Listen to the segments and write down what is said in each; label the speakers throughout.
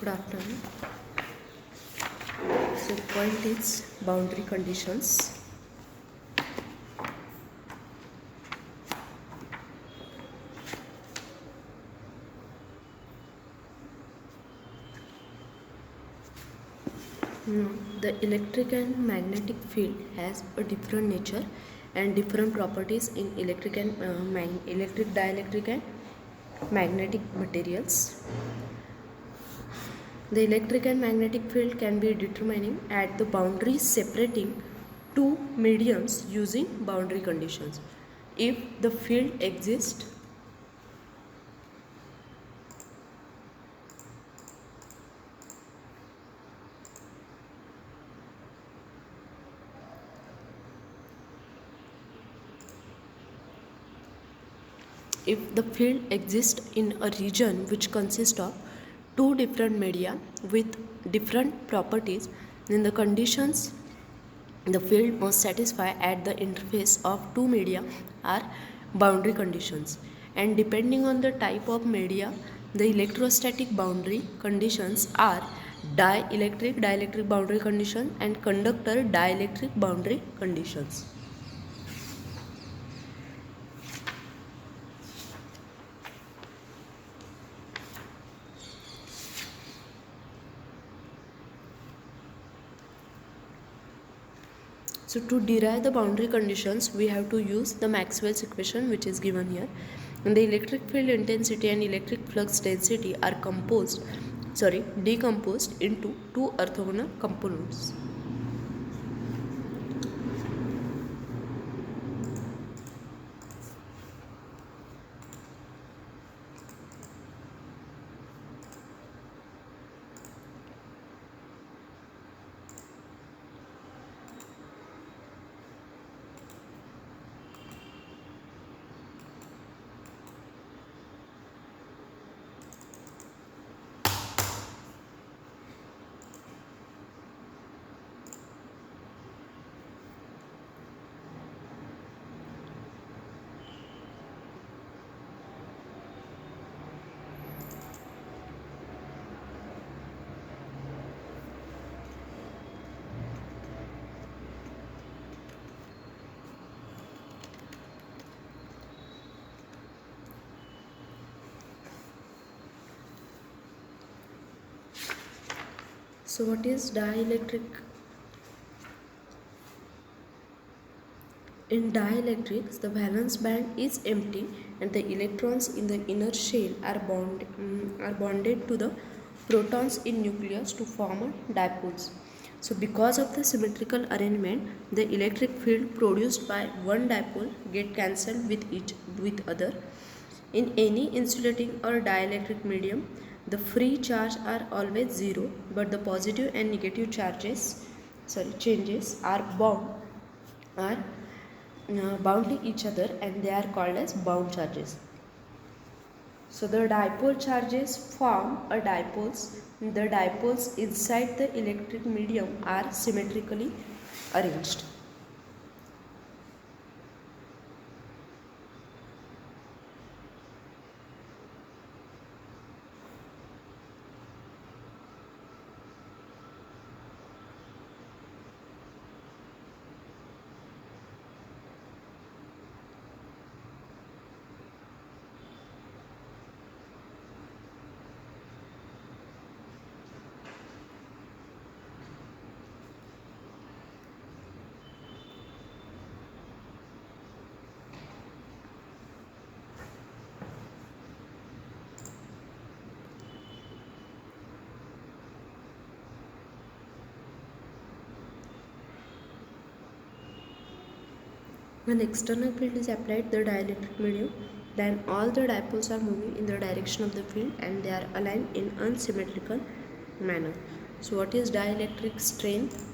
Speaker 1: Good afternoon. So the point is boundary conditions. The electric and magnetic field has a different nature and different properties in electric dielectric and magnetic materials. The electric and magnetic field can be determining at the boundaries separating two mediums using boundary conditions. If the field exists, in a region which consists of two different media with different properties, then the conditions the field must satisfy at the interface of two media are boundary conditions, and depending on the type of media, the electrostatic boundary conditions are dielectric boundary condition and conductor dielectric boundary conditions. So to derive the boundary conditions, we have to use the Maxwell's equation which is given here. And the electric field intensity and electric flux density are decomposed into two orthogonal components. So what is dielectric? In dielectrics, the valence band is empty and the electrons in the inner shell are bonded to the protons in nucleus to form dipoles. So because of the symmetrical arrangement, the electric field produced by one dipole get cancelled with other. In any insulating or dielectric medium, the free charge are always zero, but the positive and negative changes are are bound to each other, and they are called as bound charges. So the dipole charges form a dipoles. The dipoles inside the electric medium are symmetrically arranged. When external field is applied to the dielectric medium, then all the dipoles are moving in the direction of the field and they are aligned in unsymmetrical manner. So what is dielectric strength?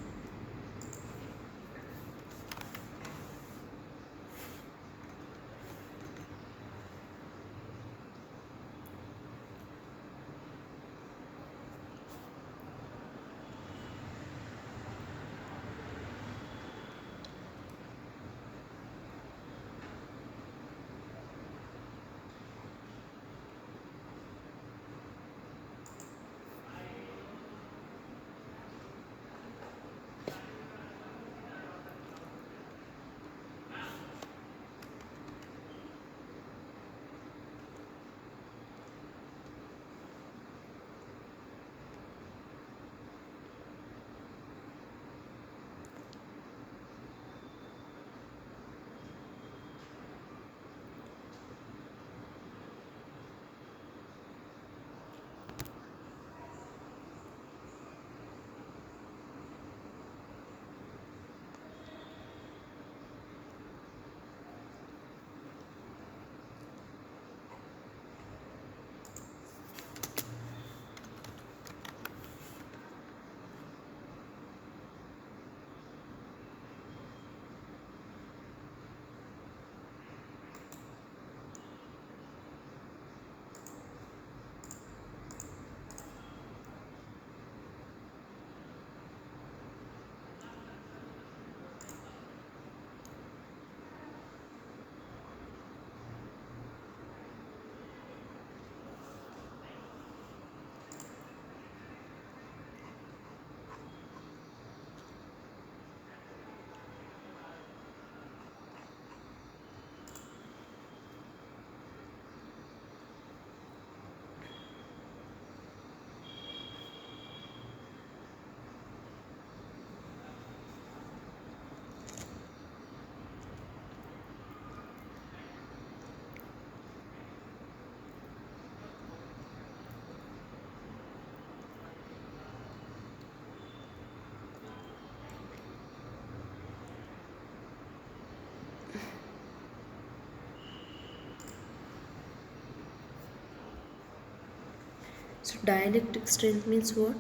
Speaker 1: So dielectric strength means what?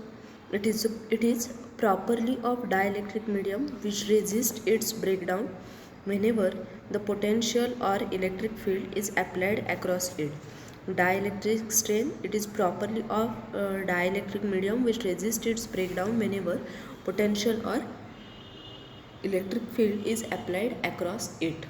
Speaker 1: It is properly of dielectric medium which resists its breakdown whenever the potential or electric field is applied across it. Dielectric strength, it is properly of dielectric medium which resists its breakdown whenever potential or electric field is applied across it.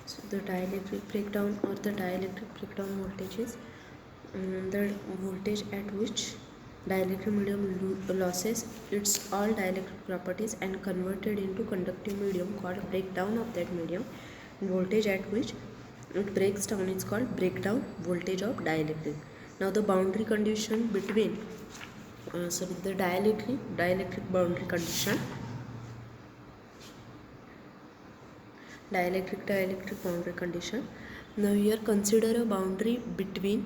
Speaker 1: So the dielectric breakdown or the dielectric breakdown voltage is the voltage at which dielectric medium loses its all dielectric properties and converted into conductive medium called breakdown of that medium. And voltage at which it breaks down is called breakdown voltage of dielectric. Now the boundary condition between the dielectric boundary condition, dielectric boundary condition. Now here consider a boundary between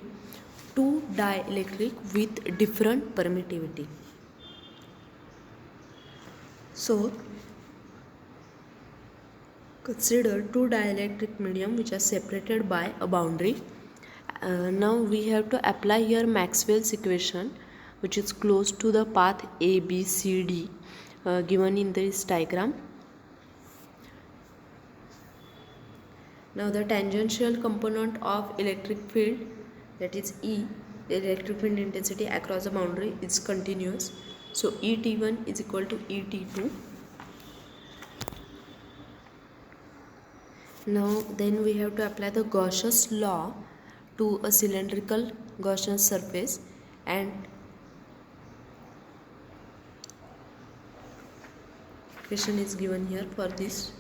Speaker 1: two dielectric with different permittivity. So consider two dielectric medium which are separated by a boundary. Now we have to apply here Maxwell's equation, which is close to the path A, B, C, D given in this diagram. Now the tangential component of electric field, that is E, the electric field intensity across the boundary, is continuous. So ET1 is equal to ET2. Now then we have to apply the Gauss's law to a cylindrical Gaussian surface, and Question is given here for this.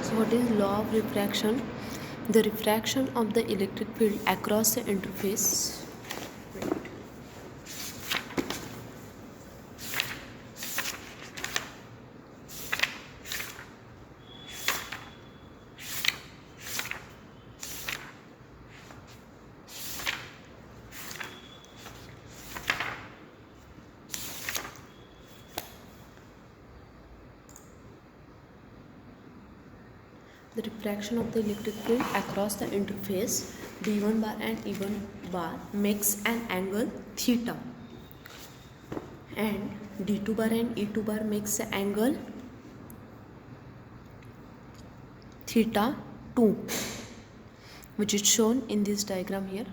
Speaker 1: So what is law of refraction? The refraction of the electric field across the interface. The refraction of the electric field across the interface d1 bar and e1 bar makes an angle theta, and d2 bar and e2 bar makes an angle theta 2, which is shown in this diagram here,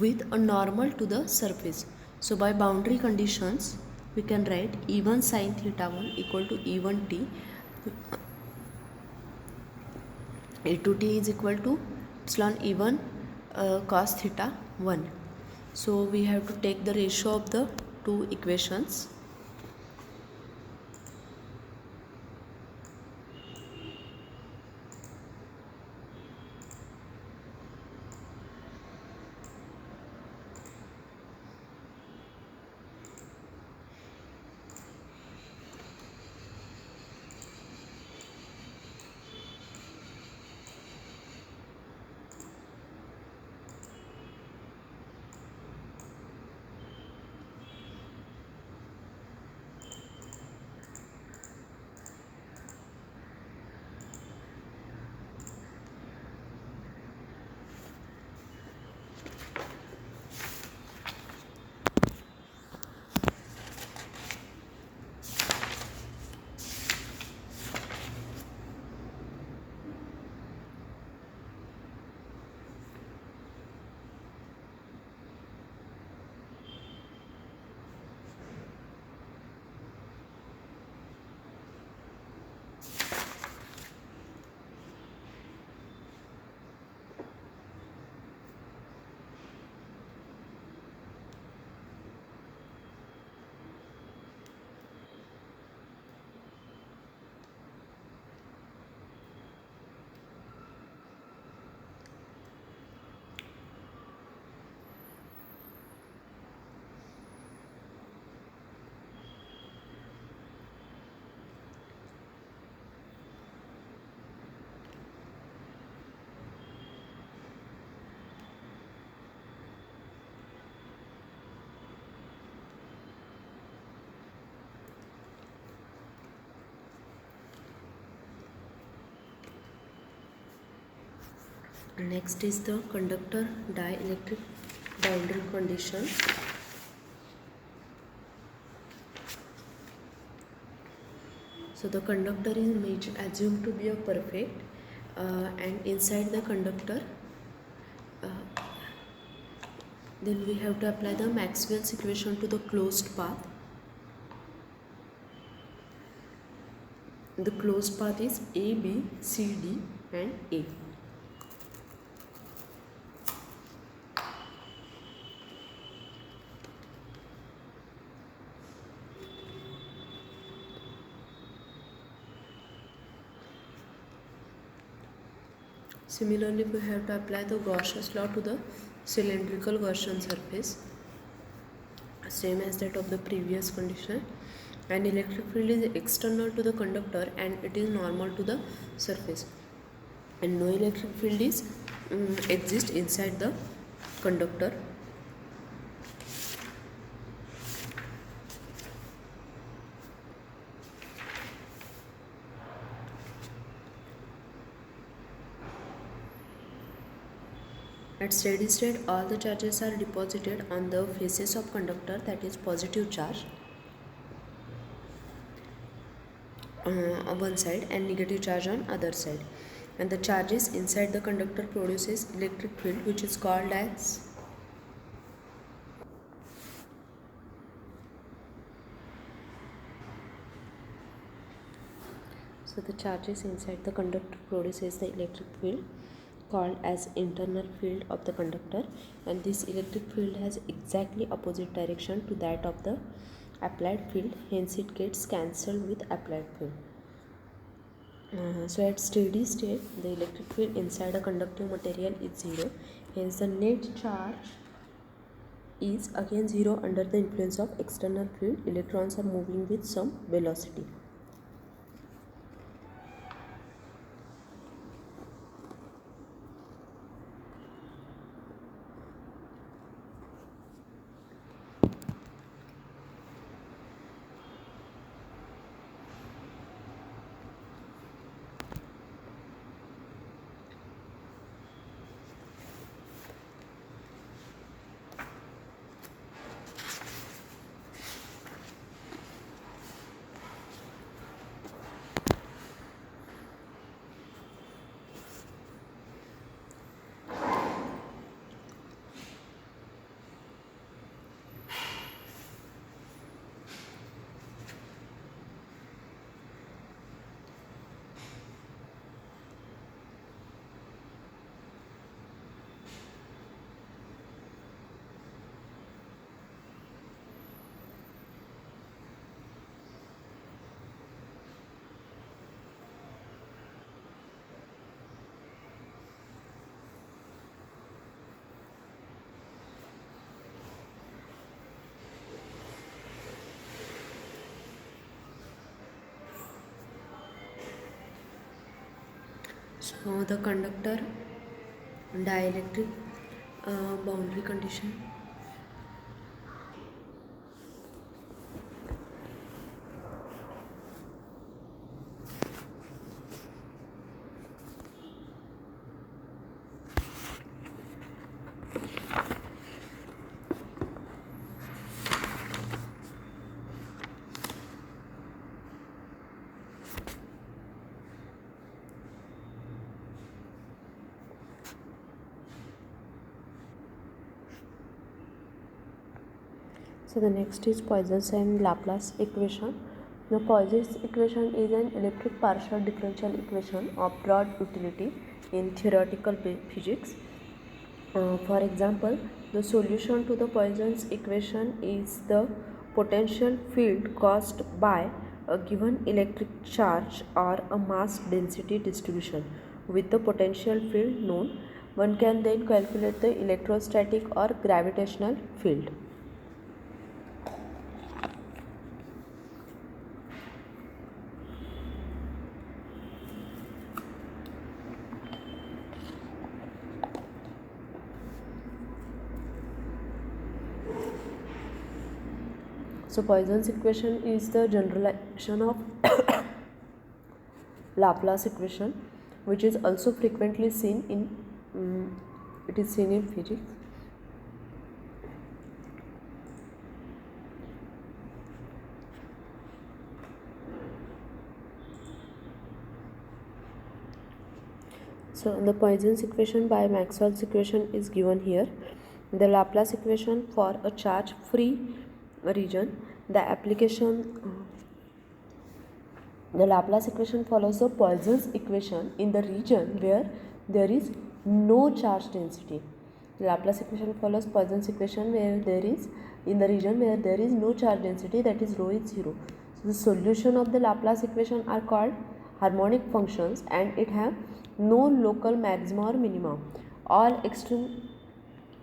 Speaker 1: with a normal to the surface. So by boundary conditions we can write e1 sin theta 1 equal to e1 t, e2t is equal to epsilon e1 cos theta 1. So we have to take the ratio of the two equations. Next is the conductor dielectric boundary condition. So the conductor is assumed to be a perfect, and inside the conductor, then we have to apply the Maxwell's equation to the closed path. The closed path is A, B, C, D and A. Similarly, we have to apply the Gauss's law to the cylindrical Gaussian surface, same as that of the previous condition. An electric field is external to the conductor and it is normal to the surface, and no electric field is exists inside the conductor. At steady state, all the charges are deposited on the faces of conductor, that is positive charge on one side and negative charge on other side, and the charges inside the conductor produces electric field, which is called as so the charges inside the conductor produces the electric field called as internal field of the conductor, and this electric field has exactly opposite direction to that of the applied field, hence it gets cancelled with applied field. So at steady state, the electric field inside a conductive material is 0, hence the net charge is again 0 under the influence of external field. Electrons are moving with some velocity. So the conductor dielectric boundary condition. So the next is Poisson's and Laplace equation. The Poisson's equation is an elliptic partial differential equation of broad utility in theoretical physics. For example, the solution to the Poisson's equation is the potential field caused by a given electric charge or a mass density distribution. With the potential field known, one can then calculate the electrostatic or gravitational field. So Poisson's equation is the generalization of Laplace equation, which is also frequently seen in it is seen in physics. So the Poisson's equation by Maxwell's equation is given here. The Laplace equation for a charge-free region. The Laplace equation follows the Poisson's equation in the region where there is no charge density. The Laplace equation follows Poisson's equation where there is in the region where there is no charge density, that is rho is 0. So the solution of the Laplace equation are called harmonic functions, and it have no local maxima or minima. All extremes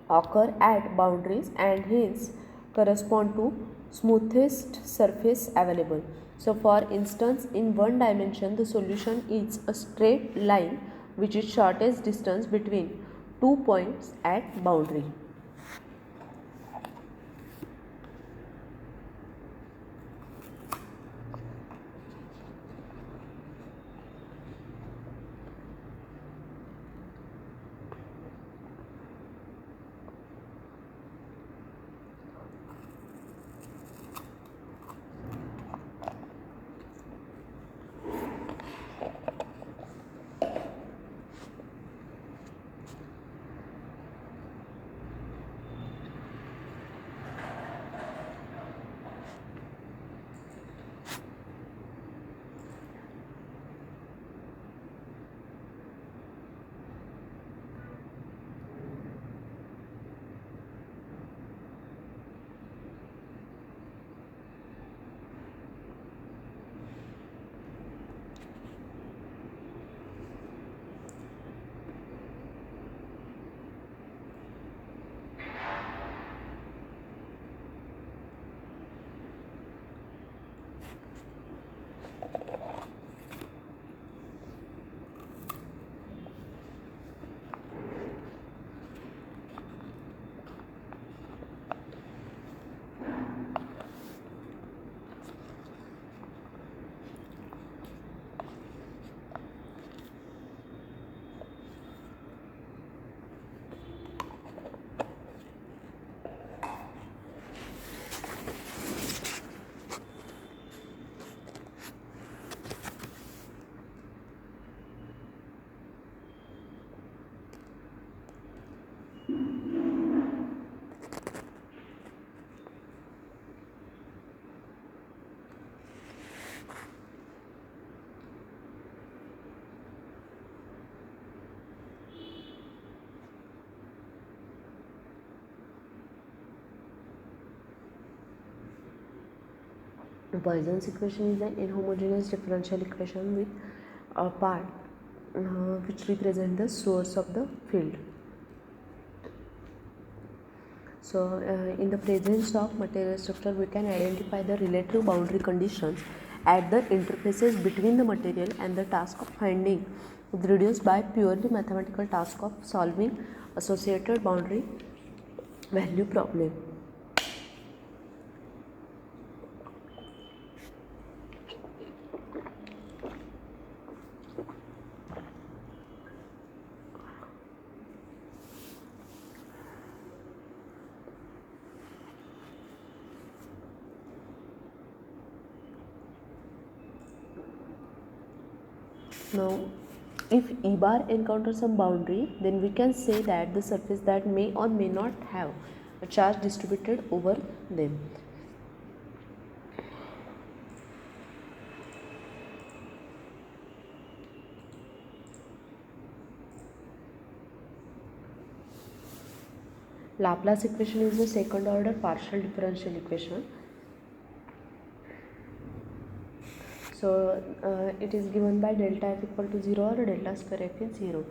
Speaker 1: occur at boundaries and hence correspond to smoothest surface available. So for instance, in one dimension the solution is a straight line which is shortest distance between two points at boundary. Poisson's equation is an inhomogeneous differential equation with a part which represent the source of the field. So in the presence of material structure, we can identify the relative boundary conditions at the interfaces between the material, and the task of finding is reduced by purely mathematical task of solving associated boundary value problem. Now, if E bar encounters some boundary, then we can say that the surface that may or may not have a charge distributed over them. Laplace equation is the second order partial differential equation. So it is given by delta f equal to 0 or delta square f is 0.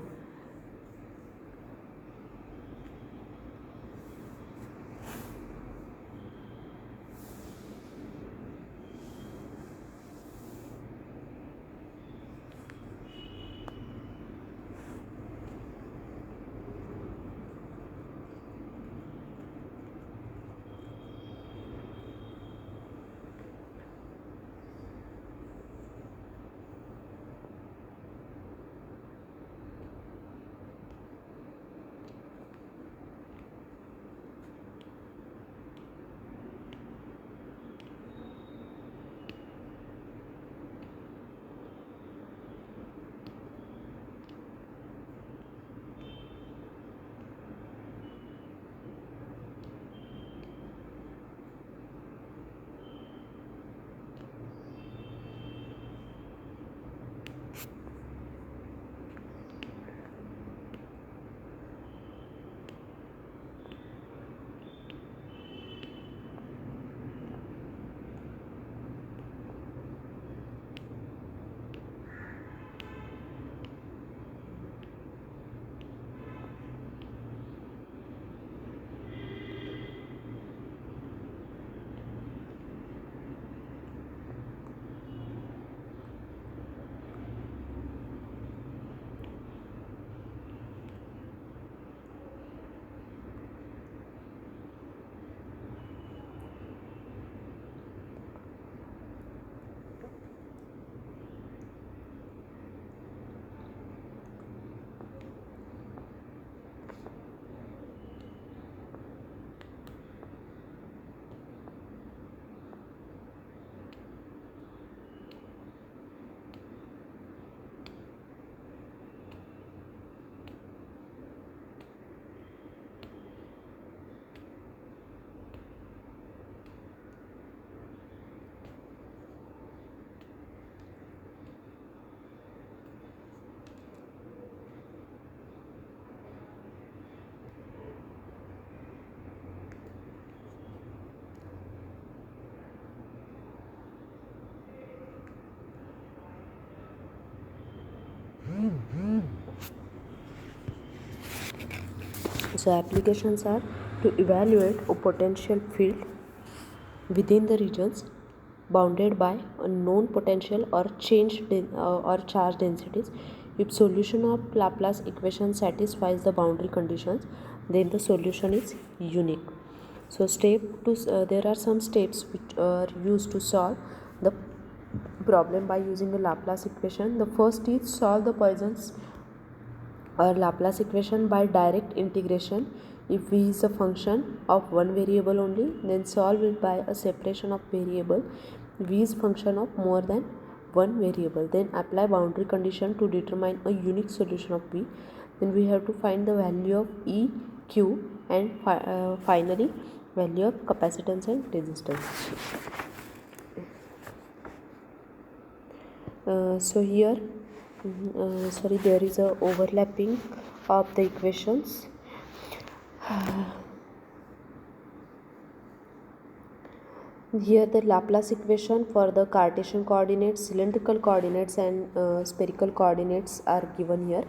Speaker 1: So applications are to evaluate a potential field within the regions bounded by a known potential or or charge densities. If solution of Laplace equation satisfies the boundary conditions, then the solution is unique. So there are some steps which are used to solve the problem by using the Laplace equation. The first is solve the Poisson's or Laplace equation by direct integration. If v is a function of one variable only, then solve it by a separation of variable. V is function of more than one variable, then apply boundary condition to determine a unique solution of v. Then we have to find the value of E, Q, and finally value of capacitance and resistance. So here there is a overlapping of the equations. Here the Laplace equation for the Cartesian coordinates, cylindrical coordinates, and spherical coordinates are given here.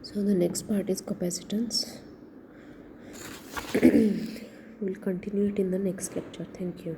Speaker 1: So the next part is capacitance. We'll continue it in the next lecture. Thank you.